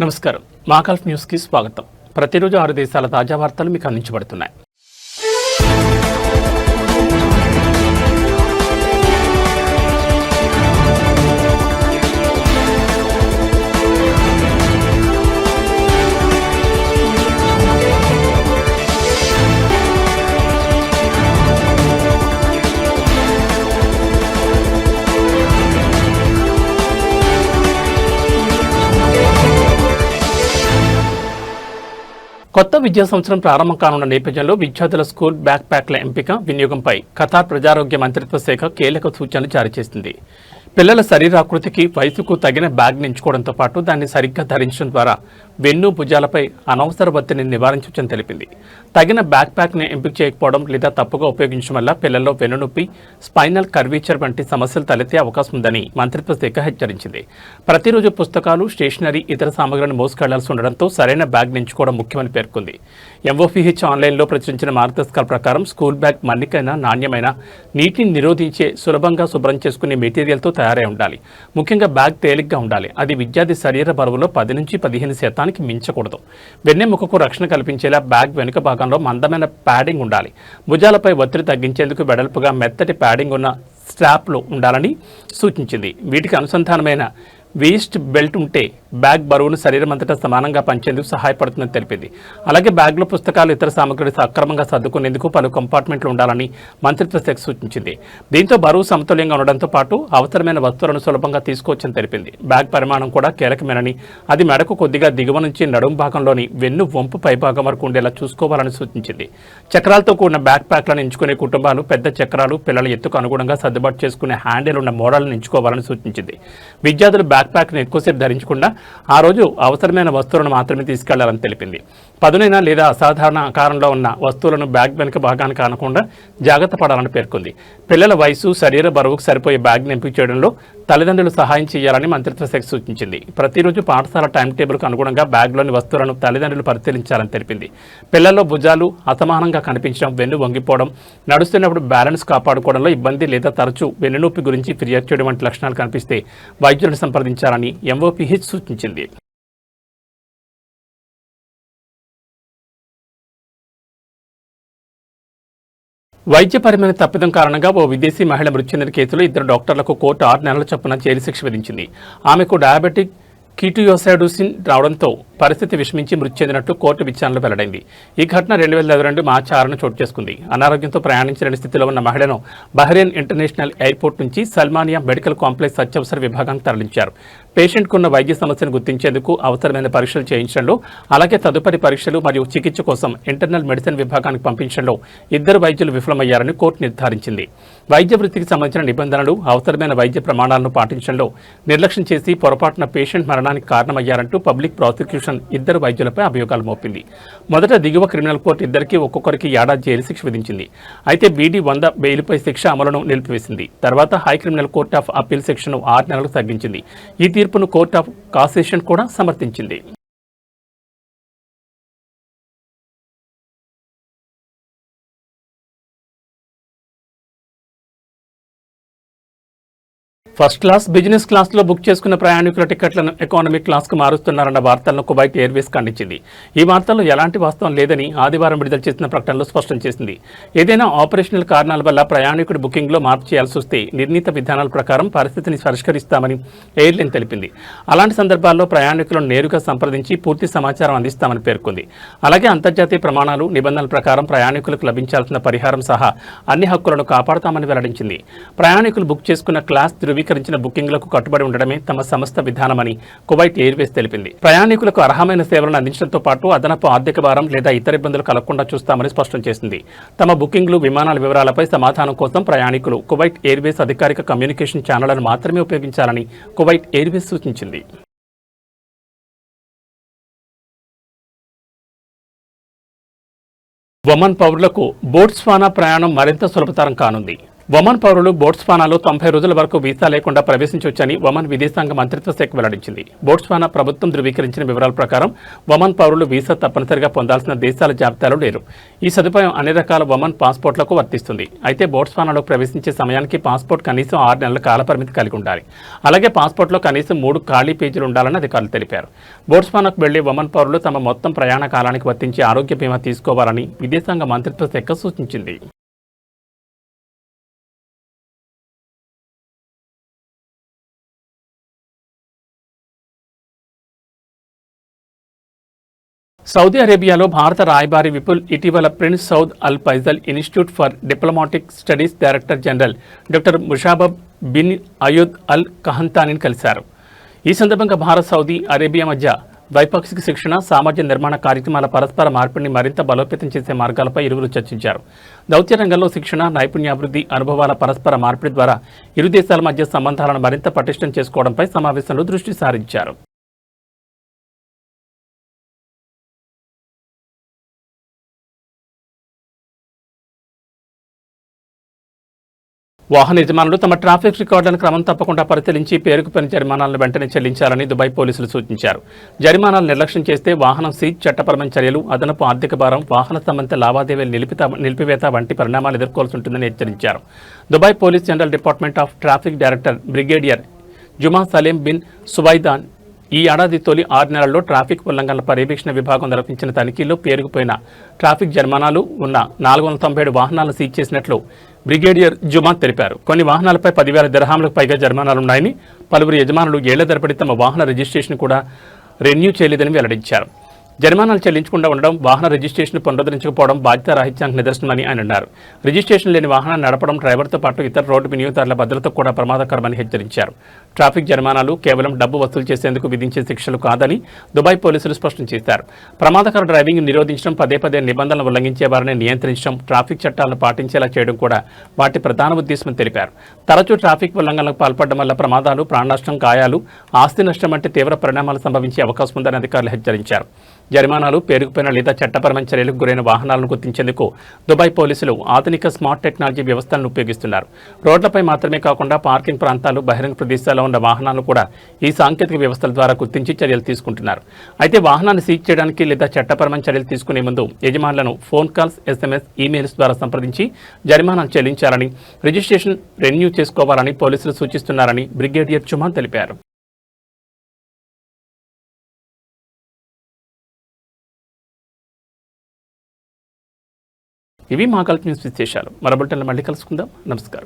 నమస్కారం. మాగల్ఫ్ న్యూస్ కి స్వాగతం. ప్రతిరోజు 6 దేశాల తాజా వార్తలు మీకు అందించబడుతున్నాయి. కొత్త విద్యా సంవత్సరం ప్రారంభం కానున్న నేపథ్యంలో విద్యార్థుల స్కూల్ బ్యాక్ ప్యాక్ల ఎంపిక, వినియోగంపై ఖతార్ ప్రజారోగ్య మంత్రిత్వ శాఖ కీలక సూచనలు జారీ చేసింది. పిల్లల శరీరాకృతికి, వయసుకు తగిన బ్యాగ్ని ఎంచుకోవడంతో పాటు దాన్ని సరిగ్గా ధరించడం ద్వారా వెన్ను, భుజాలపై అనవసర ఒత్తిడిని నివారించవచ్చని తెలిపింది. తగిన బ్యాక్ ప్యాక్ని ఎంపిక చేయకపోవడం లేదా తప్పుగా ఉపయోగించడం వల్ల పిల్లల్లో వెన్నునొప్పి, స్పైనల్ కర్వీచర్ వంటి సమస్యలు తలెత్తే అవకాశం ఉందని మంత్రిత్వ శాఖ హెచ్చరించింది. ప్రతిరోజు పుస్తకాలు, స్టేషనరీ, ఇతర సామగ్రిని మోసుకెళ్లాల్సి ఉండడంతో సరైన బ్యాగ్ని ఎంచుకోవడం ముఖ్యమని పేర్కొంది. MOPH ఆన్లైన్లో ప్రచురించిన మార్గదర్శకాల ప్రకారం స్కూల్ బ్యాగ్ మన్నికైన, నాణ్యమైన, నీటిని నిరోధించే, సులభంగా శుభ్రం చేసుకునే మెటీరియల్తో తయారై ఉండాలి. ముఖ్యంగా బ్యాగ్ తేలిగ్గా ఉండాలి. అది విద్యార్థి శరీర బరువులో 10 నుంచి 15% మించకూడదు. వెన్నెముకకు రక్షణ కల్పించేలా బ్యాగ్ వెనుక భాగంలో మందమైన ప్యాడింగ్ ఉండాలి. భుజాలపై ఒత్తిడి తగ్గించేందుకు వెడల్పుగా మెత్తటి ప్యాడింగ్ ఉన్న స్ట్రాప్లు ఉండాలని సూచించింది. వీటికి అనుసంధానమైన వేస్ట్ బెల్ట్ ఉంటే బ్యాగ్ బరువును శరీరమంతటా సమానంగా పంచేందుకు సహాయపడుతుందని తెలిపింది. అలాగే బ్యాగ్లో పుస్తకాలు, ఇతర సామగ్రిని సక్రమంగా సర్దుకునేందుకు పలు కంపార్ట్మెంట్లు ఉండాలని మంత్రిత్వ శాఖ సూచించింది. దీంతో బరువు సమతుల్యంగా ఉండడంతో పాటు అవసరమైన వస్తువులను సులభంగా తీసుకోవచ్చని తెలిపింది. బ్యాగ్ పరిమాణం కూడా కీలకమేనని, అది మెడకు కొద్దిగా దిగువ నుంచి నడుం భాగంలోని వెన్ను వంపు పైభాగం వరకు ఉండేలా చూసుకోవాలని సూచించింది. చక్రాలతో కూడిన బ్యాక్ ప్యాక్లను ఎంచుకునే కుటుంబాలు పెద్ద చక్రాలు, పిల్లల ఎత్తుకు అనుగుణంగా సర్దుబాటు చేసుకునే హ్యాండిల్ ఉన్న మోడల్ను ఎంచుకోవాలని సూచించింది. విద్యార్థులు బ్యాక్ ప్యాక్ను ఎక్కువసేపు ధరించకుండా ఆ రోజు అవసరమైన వస్తువులను మాత్రమే తీసుకెళ్లాలని తెలిపింది. పదునైన లేదా అసాధారణ ఆకారంలో ఉన్న వస్తువులను బ్యాగ్ వెనుక భాగానికి ఆనకుండా జాగ్రత్త పడాలని పేర్కొంది. పిల్లల వయసు, శరీర బరువుకు సరిపోయే బ్యాగ్ని ఎంపిక చేయడంలో తల్లిదండ్రులు సహాయం చేయాలని మంత్రిత్వ శాఖ సూచించింది. ప్రతిరోజు పాఠశాల టైం టేబుల్కు అనుగుణంగా బ్యాగ్లోని వస్తువులను తల్లిదండ్రులు పరిశీలించాలని తెలిపింది. పిల్లల్లో భుజాలు అసమానంగా కనిపించడం, వెన్ను వంగిపోవడం, నడుస్తున్నప్పుడు బ్యాలెన్స్ కాపాడుకోవడంలో ఇబ్బంది లేదా తరచూ వెన్నునొప్పి గురించి ఫిర్యాదు చేయడం వంటి లక్షణాలు కనిపిస్తే వైద్యులను సంప్రదించాలని MOPH సూచించింది. వైద్యపరమైన తప్పిదం కారణంగా ఓ విదేశీ మహిళ మృతి చెందిన కేసులో 2 డాక్టర్లకు కోర్టు 6 నెలల చొప్పున జైలు శిక్ష విధించింది. ఆమెకు డయాబెటిక్ కీటోయోసైడోసిన్ రావడంతో పరిస్థితి విషమించి మృతి చెందినట్టు కోర్టు విచారణలో వెల్లడైంది. ఈ ఘటన 2022 మార్చి 6న చోటు చేసుకుంది. అనారోగ్యంతో ప్రయాణించలేని స్థితిలో ఉన్న మహిళను బహ్రెయిన్ ఇంటర్నేషనల్ ఎయిర్పోర్ట్ నుంచి సల్మానియా మెడికల్ కాంప్లెక్స్ అత్యవసర విభాగానికి తరలించారు. పేషెంట్కున్న వైద్య సమస్యను గుర్తించేందుకు అవసరమైన పరీక్షలు చేయించడంలో, అలాగే తదుపరి పరీక్షలు మరియు చికిత్స కోసం ఇంటర్నల్ మెడిసిన్ విభాగానికి పంపించడంలో 2 వైద్యులు విఫలమయ్యారని కోర్టు నిర్ధారించింది. వైద్య వృత్తికి సంబంధించిన నిబంధనలు, అవసరమైన వైద్య ప్రమాణాలను పాటించడంలో నిర్లక్ష్యం చేసి పొరపాటున పేషెంట్ మరణానికి కారణమయ్యారంటూ పబ్లిక్ ప్రాసిక్యూషన్ 2 వైద్యులపై అభియోగాలు మోపింది. మొదట దిగువ క్రిమినల్ కోర్టు ఇద్దరికీ ఒక్కొక్కరికి ఏడాది జైలు శిక్ష విధించింది. అయితే BD 100 బెయిల్పై శిక్ష అమలును నిలిపివేసింది. తర్వాత high criminal court of appeal శిక్షను 6 నెలలకు తగ్గించింది. ఈ తీర్పును కోర్ట్ ఆఫ్ కాసేషన్ కూడా సమర్థించింది. ఫస్ట్ క్లాస్, బిజినెస్ క్లాస్లో బుక్ చేసుకున్న ప్రయాణికుల టికెట్లను ఎకానమీ క్లాస్కు మారుస్తున్నారన్న వార్తలను కువైట్ ఎయిర్వేస్ ఖండించింది. ఈ వార్తల్లో ఎలాంటి వాస్తవం లేదని ఆదివారం విడుదల చేసిన ప్రకటనలో స్పష్టం చేసింది. ఏదైనా ఆపరేషనల్ కారణాల వల్ల ప్రయాణికుడి బుకింగ్లో మార్పు చేయాల్సి వస్తే నిర్ణీత విధానాల ప్రకారం పరిస్థితిని పరిష్కరిస్తామని ఎయిర్లైన్ తెలిపింది. అలాంటి సందర్భాల్లో ప్రయాణికులను నేరుగా సంప్రదించి పూర్తి సమాచారం అందిస్తామని పేర్కొంది. అలాగే అంతర్జాతీయ ప్రమాణాలు, నిబంధనల ప్రకారం ప్రయాణికులకు లభించాల్సిన పరిహారం సహా అన్ని హక్కులను కాపాడతామని వెల్లడించింది. ప్రయాణికులు బుక్ చేసుకున్న క్లాస్ ధృవీకరించిన బుకింగ్లకు కట్టుబడి ఉండడమే తమ సంస్థ విధానమని కువైట్ ఎయిర్వేస్ తెలిపింది. ప్రయాణికులకు అర్హమైన సేవలను అందించడంతో పాటు అదనపు ఆర్థిక భారం లేదా ఇతర ఇబ్బందులు కలగకుండా చూస్తామని స్పష్టం చేసింది. తమ బుకింగ్లు, విమానాల వివరాలపై సమాధానం కోసం ప్రయాణికులు కువైట్ ఎయిర్వేస్ అధికారిక కమ్యూనికేషన్ ఛానళ్లను మాత్రమే ఉపయోగించాలని కువైట్ ఎయిర్వేస్ సూచించింది. ఒమన్ పౌరులకు బోట్స్వానా ప్రయాణం మరింత సులభతరం కానుంది. ఒమన్ పౌరులు బోట్స్వానాలో 90 రోజుల వరకు వీసా లేకుండా ప్రవేశించవచ్చని ఒమన్ విదేశాంగ మంత్రిత్వ శాఖ వెల్లడించింది. బోట్స్వానా ప్రభుత్వం ధృవీకరించిన వివరాల ప్రకారం ఒమన్ పౌరులు వీసా తప్పనిసరిగా పొందాల్సిన దేశాల జాబితాలో లేరు. ఈ సదుపాయం అన్ని రకాల ఒమన్ పాస్పోర్ట్లకు వర్తిస్తుంది. అయితే బోట్స్వానాలో ప్రవేశించే సమయానికి పాస్పోర్ట్ కనీసం 6 నెలల కాలపరిమితి కలిగి ఉండాలి. అలాగే పాస్పోర్ట్లో కనీసం 3 ఖాళీ పేజీలు ఉండాలని అధికారులు తెలిపారు. బోట్స్వానాకు వెళ్లే ఒమన్ పౌరులు తమ మొత్తం ప్రయాణ కాలానికి వర్తించే ఆరోగ్య బీమా తీసుకోవాలని విదేశాంగ మంత్రిత్వ శాఖ సూచించింది. సౌదీ అరేబియాలో భారత రాయబారి విపుల్ ఇటీవల Prince Saud Al Faisal Institute for Diplomatic Studies director general doctor Mushabab bin Ayed Al కహంతానీని కలిశారు. ఈ సందర్భంగా భారత్ సౌదీ అరేబియా మధ్య ద్వైపాక్షిక శిక్షణ, సామర్థ్య నిర్మాణ కార్యక్రమాల పరస్పర మార్పిడిని మరింత బలోపేతం చేసే మార్గాలపై ఇరువురు చర్చించారు. దౌత్య రంగంలో శిక్షణ, నైపుణ్యాభివృద్ధి, అనుభవాల పరస్పర మార్పిడి ద్వారా ఇరు దేశాల మధ్య సంబంధాలను మరింత పటిష్టం చేసుకోవడంపై సమావేశంలో దృష్టి సారించారు. వాహన యజమానులు తమ ట్రాఫిక్ రికార్డులను క్రమం తప్పకుండా పరిశీలించి పేరుకుపోయిన జరిమానాలను వెంటనే చెల్లించాలని దుబాయ్ పోలీసులు సూచించారు. జరిమానాలు నిర్లక్ష్యం చేస్తే వాహనం సీజ్, చట్టపరమైన చర్యలు, అదనపు ఆర్థిక భారం, వాహన సంబంధిత లావాదేవీలు నిలిపివేత వంటి పరిణామాలు ఎదుర్కోవాల్సి ఉంటుందని హెచ్చరించారు. Dubai police General Department of Traffic director brigadier Juma Salim bin Subaidan ఈ ఏడాది తొలి 6 నెలల్లో ట్రాఫిక్ ఉల్లంఘనల పర్యవేక్షణ విభాగం నిర్వహించిన తనిఖీల్లో పేరుకుపోయిన ట్రాఫిక్ జరిమానాలు ఉన్న 497 వాహనాలను సీజ్ చేసినట్లు బ్రిగేడియర్ జుమా తెలిపారు. కొన్ని వాహనాలపై 10,000 దిర్హాములకు పైగా జరిమానాలున్నాయని, పలువురు యజమానులు ఏళ్ల తరబడి తమ వాహన రిజిస్ట్రేషన్ కూడా రెన్యూ చేయలేదని వెల్లడించారు. జరిమానాలు చెల్లించకుండా ఉండడం, వాహన రిజిస్ట్రేషన్ పునరుద్ధరించకపోవడం బాధ్యత రాహిత్యానికి నిదర్శనమని ఆయన అన్నారు. రిజిస్ట్రేషన్ లేని వాహనాన్ని నడపడం డ్రైవర్తో పాటు ఇతర రోడ్డు వినియోగదారుల భద్రతకు కూడా ప్రమాదకరమని హెచ్చరించారు. ట్రాఫిక్ జరిమానాలు కేవలం డబ్బు వసూలు చేసేందుకు విధించే శిక్షలు కాదని దుబాయ్ పోలీసులు స్పష్టం చేశారు. ప్రమాదకర డ్రైవింగ్ నిరోధించడం, పదే నిబంధనలు ఉల్లంఘించే వారిని నియంత్రించడం, ట్రాఫిక్ చట్టాలను పాటించేలా చేయడం కూడా వాటి ప్రధాన ఉద్దేశమని తెలిపారు. తరచూ ట్రాఫిక్ ఉల్లంఘనలకు పాల్పడడం వల్ల ప్రమాదాలు, ప్రాణనష్టం, గాయాలు, ఆస్తి నష్టం వంటి తీవ్ర పరిణామాలు సంభవించే అవకాశం ఉందని అధికారులు హెచ్చరించారు. జరిమానాలు, పేరుకుపోయిన లేదా చట్టపరమైన చర్యలకు గురైన వాహనాలను గుర్తించేందుకు దుబాయ్ పోలీసులు ఆధునిక స్మార్ట్ టెక్నాలజీ వ్యవస్థలను ఉపయోగిస్తున్నారు. రోడ్లపై మాత్రమే కాకుండా పార్కింగ్ ప్రాంతాలు, బహిరంగ ప్రదేశాల్లో ఉన్న వాహనాలను కూడా ఈ సాంకేతిక వ్యవస్థల ద్వారా గుర్తించి చర్యలు తీసుకుంటున్నారు. అయితే వాహనాన్ని సీజ్ చేయడానికి లేదా చట్టపరమైన చర్యలు తీసుకునే ముందు యజమానులను ఫోన్ కాల్స్, SMS, ఈమెయిల్స్ ద్వారా సంప్రదించి జరిమానాలు చెల్లించాలని, రిజిస్ట్రేషన్ రెన్యూ చేసుకోవాలని పోలీసులు సూచిస్తున్నారని బ్రిగేడియర్ జుమా తెలిపారు. ఇవి మా గల్ఫ్ న్యూస్ విశేషాలు. మరో బులెటిన్లో మళ్ళీ కలుసుకుందాం. నమస్కారం.